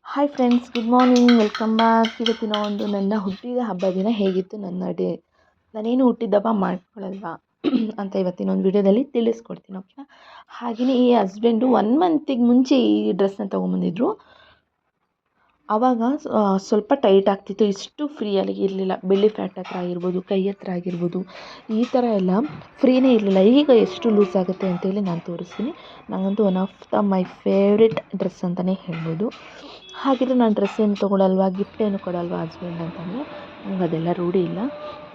Hi friends, good morning, welcome back. ಇವತ್ತಿನ ಒಂದು ನನ್ನ ಹುಟ್ಟಿದ ಹಬ್ಬ ದಿನ ಹೇಗಿತ್ತು ನನ್ನ ಡೇ. ನಾನೇನು ಹುಟ್ಟಿದ ಹಬ್ಬ ಮಾಡ್ಕೊಳ್ಳಲ್ವಾ ಅಂತ ಇವತ್ತಿನ ಒಂದು ವಿಡಿಯೋದಲ್ಲಿ ತಿಳಿಸ್ಕೊಡ್ತೀನಿ, ಓಕೆನಾ. ಹಾಗೆಯೇ ಈ ಹಸ್ಬೆಂಡು 1 ಮಂತಿಗೆ ಮುಂಚೆ ಈ ಡ್ರೆಸ್ನ ತೊಗೊಂಬಂದಿದ್ರು. ಆವಾಗ ಸ್ವಲ್ಪ ಟೈಟ್ ಆಗ್ತಿತ್ತು, ಇಷ್ಟು ಫ್ರೀಯಾಗಿ ಇರಲಿಲ್ಲ. ಬೆಳ್ಳಿ ಫ್ಯಾಟ್ ಹತ್ರ ಆಗಿರ್ಬೋದು, ಕೈ ಹತ್ರ ಆಗಿರ್ಬೋದು, ಈ ಥರ ಎಲ್ಲ ಫ್ರೀನೇ ಇರಲಿಲ್ಲ. ಈಗ ಎಷ್ಟು ಲೂಸ್ ಆಗುತ್ತೆ ಅಂತೇಳಿ ನಾನು ತೋರಿಸ್ತೀನಿ. ನನಗಂತೂ one of the my favourite dress ಅಂತಲೇ ಹೇಳ್ಬೋದು. ಹಾಗಿದ್ರೆ ನಾನು ಡ್ರೆಸ್ ಏನು ತೊಗೊಳಲ್ವಾ, ಗಿಫ್ಟ್ ಏನು ಕೊಡಲ್ವಾ ಹಸ್ಬೆಂಡ್ ಅಂತಂದರೆ ನಂಗೆ ಅದೆಲ್ಲ ರೂಢಿ ಇಲ್ಲ.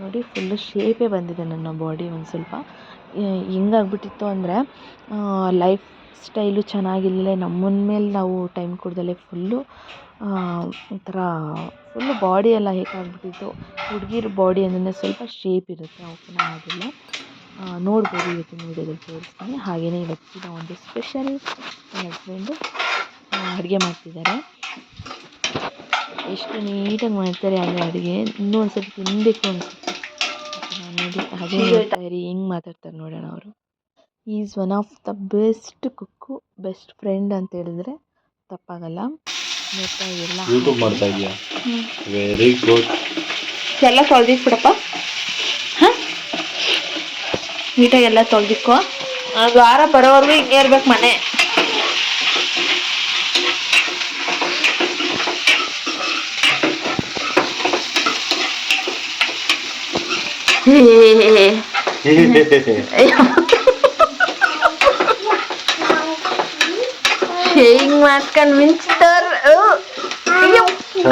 ನೋಡಿ, ಫುಲ್ಲು ಶೇಪೇ ಬಂದಿದೆ ನನ್ನ ಬಾಡಿ. ಒಂದು ಸ್ವಲ್ಪ ಹೆಂಗಾಗ್ಬಿಟ್ಟಿತ್ತು ಅಂದರೆ, ಲೈಫ್ ಸ್ಟೈಲು ಚೆನ್ನಾಗಿಲ್ಲ, ನಮ್ಮನ ಮೇಲೆ ನಾವು ಟೈಮ್ ಕೊಡ್ದಲೆ ಫುಲ್ಲು ಒಂಥರ ಫುಲ್ಲು ಬಾಡಿ ಎಲ್ಲ ಹೇಗಾಗ್ಬಿಟ್ಟಿತ್ತು. ಹುಡುಗಿರ ಬಾಡಿ ಅಂದರೆ ಸ್ವಲ್ಪ ಶೇಪ್ ಇರುತ್ತೆ, ಓಕೆನಾ. ಹಾಗೆಲ್ಲ ನೋಡ್ಬೋದು, ಇವತ್ತಿನ ವೀಡಿಯೋದಲ್ಲಿ ತೋರಿಸ್ತೀನಿ. ಹಾಗೆಯೇ ಇವತ್ತಿನ ಒಂದು ಸ್ಪೆಷಲ್ ನನ್ನ ಹಸ್ಬೆಂಡು ಅಡುಗೆ ಮಾಡ್ತಿದ್ದಾರೆ. ಎಷ್ಟು ನೀಟಾಗಿ ಮಾಡ್ತಾರೆ ಅಂದರೆ ಅಡುಗೆ, ಇನ್ನೂ ಒಂದು ಸತಿ ತಿನ್ನಬೇಕು ಅನಿಸುತ್ತೆ. ನೋಡಿ, ಅದೇ ಹೇಳ್ತಾಯಿರಿ, ಹೆಂಗೆ ಮಾತಾಡ್ತಾರೆ ನೋಡೋಣ ಅವರು. Is one of the best cook, best friend ಅಂತ ಹೇಳಿದ್ರೆ ತಪ್ಪಾಗಲ್ಲ. ನೋಡ್ತಾ ಎಲ್ಲ ಯೂಟ್ಯೂಬ್ ಮಾಡ್ತಾ ಇದೆಯಾ? Very good. ಎಲ್ಲ ತೊಳೆದಿಟ್ಬಿಡಪ್ಪ. ಹಾಂ, ನೀಟಾಗಿ ಎಲ್ಲ ತೊಳೆದಿಕ್ಕೋ. ವಾರ ಬರೋವರೆಗೂ ಹಿಂಗೆ ಇರ್ಬೇಕು ಮನೆ. ಹಿಂಗ್ ಮಾಡ್ಕೊಂಡು ಮಿಂಚ್ತಾರ. ಅಯ್ಯೋ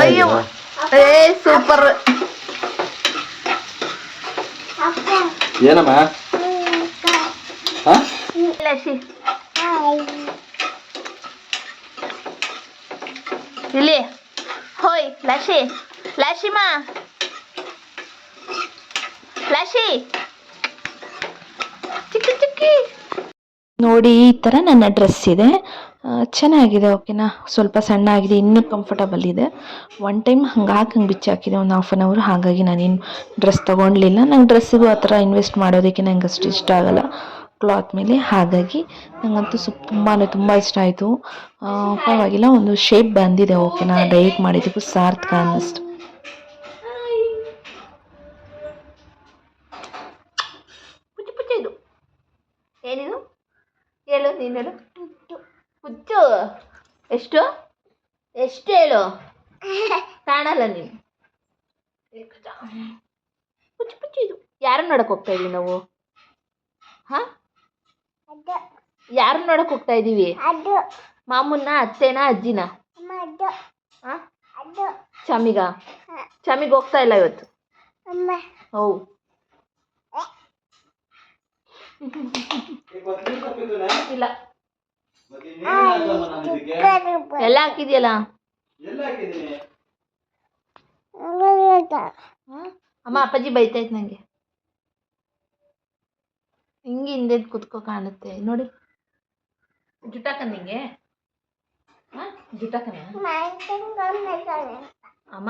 ಅಯ್ಯೋ, ಸೂಪರ್. ಏನಮ್ಮ? ಇಲ್ಲಿ ಹೋಯ್ ಲಾಶಿ, ಲಾಶಿಮಾ, ಲಾಶಿ, ಚಿಕ್ಕಿ ಚಿಕ್ಕಿ. ನೋಡಿ, ಈ ಥರ ನನ್ನ ಡ್ರೆಸ್ ಇದೆ. ಚೆನ್ನಾಗಿದೆ, ಓಕೆನಾ. ಸ್ವಲ್ಪ ಸಣ್ಣ ಆಗಿದೆ, ಇನ್ನೂ ಕಂಫರ್ಟಬಲ್ ಇದೆ. ಒನ್ ಟೈಮ್ ಹಂಗೆ ಬಿಚ್ಚಿ ಹಾಕಿದೆ, ಒಂದು 1/2 hour. ಹಾಗಾಗಿ ನಾನೇನು ಡ್ರೆಸ್ ತೊಗೊಳ್ಲಿಲ್ಲ. ನಂಗೆ ಡ್ರೆಸ್ಸಿಗೂ ಆ ಥರ ಇನ್ವೆಸ್ಟ್ ಮಾಡೋದಕ್ಕೆ ನಂಗೆ ಅಷ್ಟು ಇಷ್ಟ ಆಗೋಲ್ಲ ಕ್ಲಾತ್ ಮೇಲೆ. ಹಾಗಾಗಿ ನನಗಂತೂ ತುಂಬ ಇಷ್ಟ ಆಯಿತು. ಪರವಾಗಿಲ್ಲ, ಒಂದು ಶೇಪ್ ಬಂದಿದೆ, ಓಕೆನಾ. ಡಯಟ್ ಮಾಡಿದ್ದಕ್ಕೂ ಸಾರ್ಥಕ ಅನ್ನಿಸ್ತು. ಇದು ಏನಿದು ಹೇಳು, ನೀನು ಹೇಳು. ಹುಚ್ಚು ಎಷ್ಟು ಎಷ್ಟು ಹೇಳು, ಕಾಣಲ್ಲ ನೀನು. ಹುಚ್ಚು ಹುಚ್ಚು. ಇದು ಯಾರನ್ನ ನೋಡಕ್ಕೆ ಹೋಗ್ತಾ ಇದೀವಿ ನಾವು? ಹಾಂ, ಯಾರನ್ನ ನೋಡಕ್ಕೆ ಹೋಗ್ತಾ ಇದ್ದೀವಿ? ಮಾಮೂನ್ನ, ಅತ್ತೆನಾ, ಅಜ್ಜಿನ? ಹಾಂ, ಚಮಿಗೆ ಹೋಗ್ತಾ ಇಲ್ಲ ಇವತ್ತು. ಹೌ ಇಲ್ಲ, ಎಲ್ಲ ಹಾಕಿದ್ಯಲ್ಲ. ಅಮ್ಮ, ಅಪ್ಪಾಜಿ ಬೈತೈತೆ ನನಗೆ. ಹಿಂಗೆ ಹಿಂದೆ ಕುತ್ಕೋ ಕಾಣುತ್ತೆ ನೋಡಿ. ಜುಟಾಕನ್ ನಿಂಗೆ? ಹಾಂ, ಜುಟಾಕನ ಅಮ್ಮ.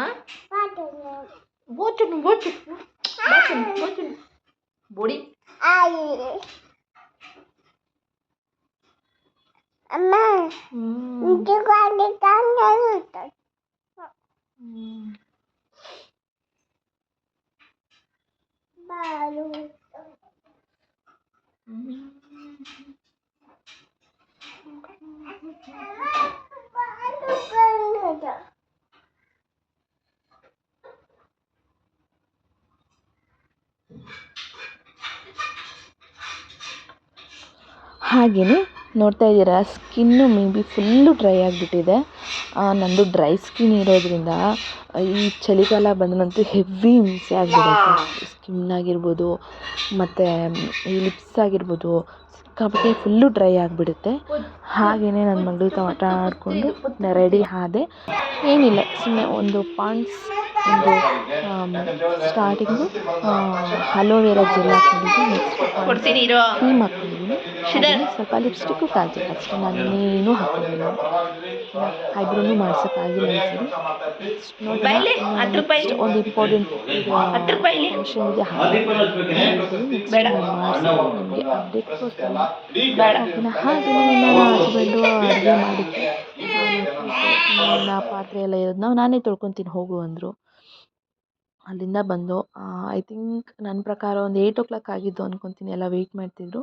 ಬೋಚು ಬೋಚು ಬೋಚು ಬೋಡಿ. ಅಮ್ಮ, ಹಾಗೆಯೇ ನೋಡ್ತಾ ಇದ್ದೀರಾ, skin may be full dry ಆಗಿಬಿಟ್ಟಿದೆ. ನಂದು ಡ್ರೈ ಸ್ಕಿನ್ ಇರೋದ್ರಿಂದ ಈ ಚಳಿಗಾಲ ಬಂದ್ರಂತೂ ಹೆವಿ ಹಿಂಸೆ ಆಗಿಬಿಡುತ್ತೆ. ಸ್ಕಿನ್ ಆಗಿರ್ಬೋದು, ಮತ್ತು ಈ ಲಿಪ್ಸ್ ಆಗಿರ್ಬೋದು, ಸಿಕ್ಕಾಪಟ್ಟೆ ಫುಲ್ಲು ಡ್ರೈ ಆಗಿಬಿಡುತ್ತೆ. ಹಾಗೆಯೇ ನನ್ನ ಮಗಳು ಆಟ ಆಡಿಕೊಂಡು ರೆಡಿ ಆದೆ. ಏನಿಲ್ಲ, ಸುಮ್ಮನೆ ಒಂದು ಪಾಂಡ್ಸ್, ಒಂದು ಸ್ಟಾರ್ಟಿಂಗು ಅಲೋವೆರಾ ಜೆಲ್ ಹಾಕ್ಕೊಂಡಿದ್ದು, ನೆಕ್ಸ್ಟ್ ಕ್ರೀಮ್ ಹಾಕ್ಕೊಂಡಿದ್ದೀನಿ. ಸ್ವಲ್ಪ ಲಿಪ್ಸ್ಟಿಕ್ಕು ಕಾಲ್ತಿತ್ತು ಅಷ್ಟೇ, ನಾನೇನೂ ಹಾಕೋದಿಲ್ಲ. ಐಬ್ರೋನು ಮಾಡ್ಸೋಕ್ಕಾಗಿಲ್ಲ ಈ ಸರಿ. ನೆಕ್ಸ್ಟ್ ಒಂದು ಇಂಪಾರ್ಟೆಂಟ್ ಫಂಕ್ಷನ್ಗೆ ನಿಮಗೆ ಅಪ್ಡೇಟ್ ಕೊಡ್ತೀನಿ. ಹಾಗೆಯೇ ನನ್ನ ಹಸ್ಬೆಂಡು ಅಡುಗೆ ಮಾಡಿದ್ದು ಪಾತ್ರೆ ಎಲ್ಲ ಇರೋದನ್ನ ನಾನೇ ತೊಳ್ಕೊತೀನಿ ಹೋಗು ಅಂದರು. ಅಲ್ಲಿಂದ ಬಂದು ಐ ಥಿಂಕ್ ನನ್ನ ಪ್ರಕಾರ ಒಂದು 8 o'clock ಆಗಿದ್ದು ಅಂದ್ಕೊತೀನಿ. ಎಲ್ಲ ವೆಯ್ಟ್ ಮಾಡ್ತಿದ್ರು.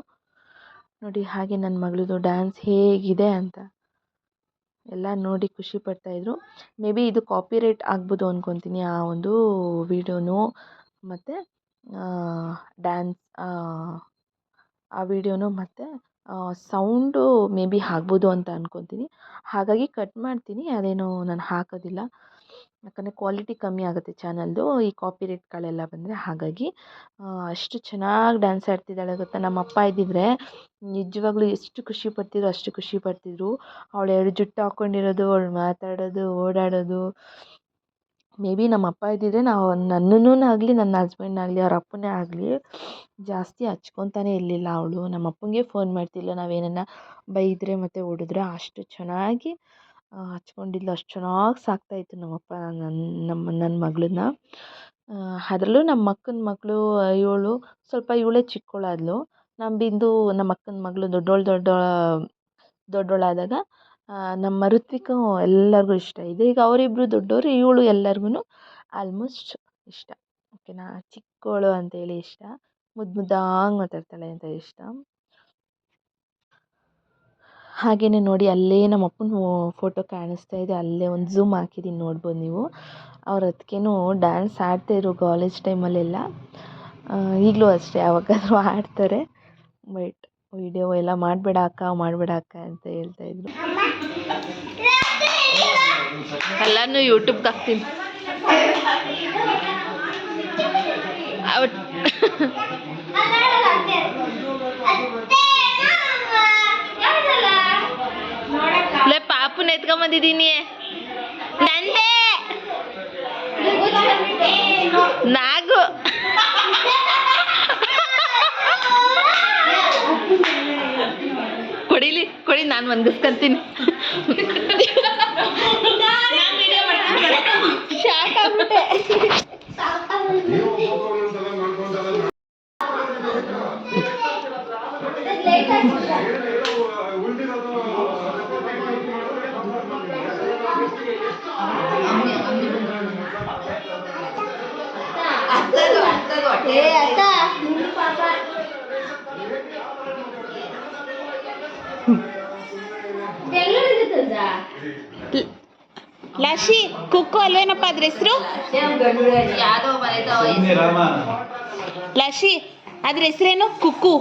ನೋಡಿ ಹಾಗೆ ನನ್ನ ಮಗಳದು ಡ್ಯಾನ್ಸ್ ಹೇಗಿದೆ ಅಂತ ಎಲ್ಲ ನೋಡಿ ಖುಷಿ ಪಡ್ತಾಯಿದ್ರು. ಮೇ ಬಿ ಇದು ಕಾಪಿರೈಟ್ ಆಗ್ಬೋದು ಅಂದ್ಕೊತೀನಿ ಆ ಒಂದು ವೀಡಿಯೋನು ಮತ್ತು ಡ್ಯಾನ್ಸ್ ಆ ವಿಡಿಯೋನು ಮತ್ತು ಸೌಂಡು ಮೇ ಬಿ ಆಗ್ಬೋದು ಅಂತ ಅಂದ್ಕೊತೀನಿ. ಹಾಗಾಗಿ ಕಟ್ ಮಾಡ್ತೀನಿ, ಅದೇನು ನಾನು ಹಾಕೋದಿಲ್ಲ. ಯಾಕಂದರೆ ಕ್ವಾಲಿಟಿ ಕಮ್ಮಿ ಆಗುತ್ತೆ ಚಾನಲ್ದು ಈ ಕಾಪಿರೈಟ್ಗಳೆಲ್ಲ ಬಂದರೆ. ಹಾಗಾಗಿ ಅಷ್ಟು ಚೆನ್ನಾಗಿ ಡ್ಯಾನ್ಸ್ ಆಡ್ತಿದ್ದಾಳೆ ಗೊತ್ತಾ. ನಮ್ಮ ಅಪ್ಪ ಇದ್ದಿದ್ರೆ ನಿಜವಾಗ್ಲೂ ಎಷ್ಟು ಖುಷಿ ಪಡ್ತಿದ್ರು ಅಷ್ಟು ಖುಷಿ ಪಡ್ತಿದ್ರು. ಅವಳು 2 ಜುಟ್ಟು ಹಾಕ್ಕೊಂಡಿರೋದು, ಅವಳು ಮಾತಾಡೋದು, ಓಡಾಡೋದು. ಮೇ ಬಿ ನಮ್ಮ ಅಪ್ಪ ಇದ್ದಿದ್ರೆ ನಾವು ನನ್ನನ್ನೂ ಆಗಲಿ ನನ್ನ ಹಸ್ಬೆಂಡ್ನಾಗಲಿ ಅವ್ರ ಅಪ್ಪನೇ ಆಗಲಿ ಜಾಸ್ತಿ ಹಚ್ಕೊತಾನೆ ಇರಲಿಲ್ಲ ಅವಳು. ನಮ್ಮ ಅಪ್ಪಂಗೆ ಫೋನ್ ಮಾಡ್ತಿಲ್ಲ ನಾವೇನನ್ನ ಬೈದರೆ ಮತ್ತು ಹೊಡೆದ್ರೆ. ಅಷ್ಟು ಚೆನ್ನಾಗಿ ಹಚ್ಕೊಂಡಿದ್ಲು, ಅಷ್ಟು ಚೆನ್ನಾಗಿ ಸಾಕ್ತಾಯಿತ್ತು ನಮ್ಮಪ್ಪ ನನ್ನ ಮಗಳನ್ನ. ಅದರಲ್ಲೂ ನಮ್ಮ ಅಕ್ಕನ ಮಗಳು ಇವಳು ಸ್ವಲ್ಪ ಇವಳೇ ಚಿಕ್ಕವಳಾದ್ಲು. ನಮ್ಮ ಬಿಂದು ನಮ್ಮ ಅಕ್ಕನ ಮಗಳು ದೊಡ್ಡವಳಾದಾಗ ನಮ್ಮ ಋತ್ವಿಕ ಎಲ್ಲರಿಗೂ ಇಷ್ಟ ಇದೆ. ಈಗ ಅವರಿಬ್ಬರು ದೊಡ್ಡವರು, ಇವಳು ಎಲ್ಲರಿಗೂ ಆಲ್ಮೋಸ್ಟ್ ಇಷ್ಟ. ಓಕೆನಾ, ಚಿಕ್ಕವಳು ಅಂತೇಳಿ ಇಷ್ಟ, ಮುದ್ದಾಗಿ ಮಾತಾಡ್ತಾಳೆ ಅಂತ ಇಷ್ಟ. ಹಾಗೆಯೇ ನೋಡಿ ಅಲ್ಲೇ ನಮ್ಮ ಅಪ್ಪನ ಫೋಟೋ ಕಾಣಿಸ್ತಾ ಇದೆ, ಅಲ್ಲೇ ಒಂದು ಝೂಮ್ ಹಾಕಿದ್ದೀನಿ ನೋಡ್ಬೋದು ನೀವು. ಅವ್ರ ಅದಕ್ಕೇನು ಡ್ಯಾನ್ಸ್ ಆಡ್ತಾಯಿದ್ರು ಕಾಲೇಜ್ ಟೈಮಲ್ಲೆಲ್ಲ. ಈಗಲೂ ಅಷ್ಟೇ ಯಾವಾಗಾದರೂ ಆಡ್ತಾರೆ. ಬಟ್ ವಿಡಿಯೋ ಎಲ್ಲ ಮಾಡಬೇಡ ಅಕ್ಕ ಅಂತ ಹೇಳ್ತಾಯಿದ್ರು. ಎಲ್ಲನೂ ಯೂಟ್ಯೂಬ್ಗೆ ಹಾಕ್ತೀನಿ. ಪಾಪುನ ಎತ್ಕೊಂಬಂದಿದ್ದೀನಿ. ನಂದೇ ನಾಗು ಕೊಡಿ ನಾನು ಒಂದಿಸ್ಕೊಂತೀನಿ. ಶಾಕ್ ಆಗ್ಬಿಟ್ಟೆ. ಲಶಿ ಕುಕ್ಕು ಅಲ್ವೇನಪ್ಪ ಅದ್ರ ಹೆಸರು? ಲಶಿ ಅದ್ರ ಹೆಸರೇನು? ಕುಕ್ಕು.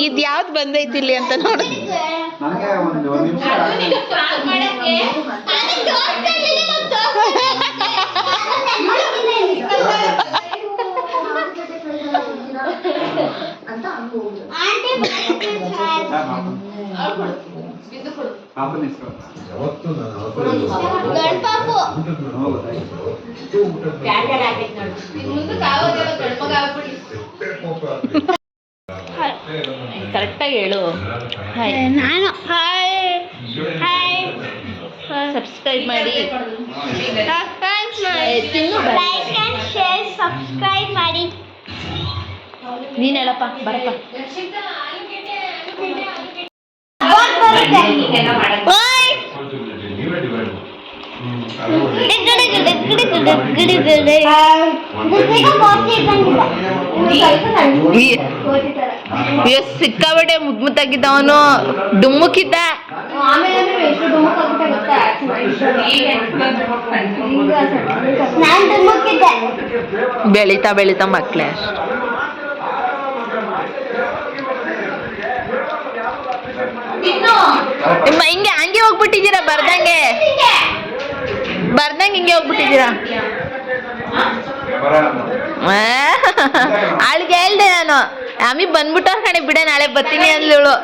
ಇದು ಯಾವ್ದು ಬಂದೈತಿ ಇಲ್ಲಿ ಅಂತ ನೋಡಿ. ಕರೆಕ್ಟಾಗಿ ಹೇಳು. ನಾನು ಸಬ್ಸ್ಕ್ರೈಬ್ ಮಾಡಿ, ಸಬ್ಸ್ಕ್ರೈಬ್ ಮಾಡಿ. ನೀನು ಹೇಳಪ್ಪ, ಬರಪ್ಪ. ಸಿಕ್ಕಾಬಟ್ಟೆ ಮುದ್ದಾಗಿದ್ದವನು, ಡುಮ್ಮುಕ್ಕಿದ್ದ. ಬೆಳೀತಾ ಬೆಳೀತಾ ಮಕ್ಕಳೇ ಹಿಂಗೆ ಹಂಗೆ ಹೋಗ್ಬಿಟ್ಟಿದ್ದೀರಾ, ಬರ್ದಂಗೆ ಹಿಂಗೆ ಹೋಗ್ಬಿಟ್ಟಿದ್ದೀರಾ. ಆಳಿಗೆ ಹೇಳ್ದೆ ನಾನು, ಆಮಿ ಬಂದ್ಬಿಟ್ಟ ಕಣೆ ಬಿಡ, ನಾಳೆ ಬರ್ತೀನಿ ಅಂದ್ಳು.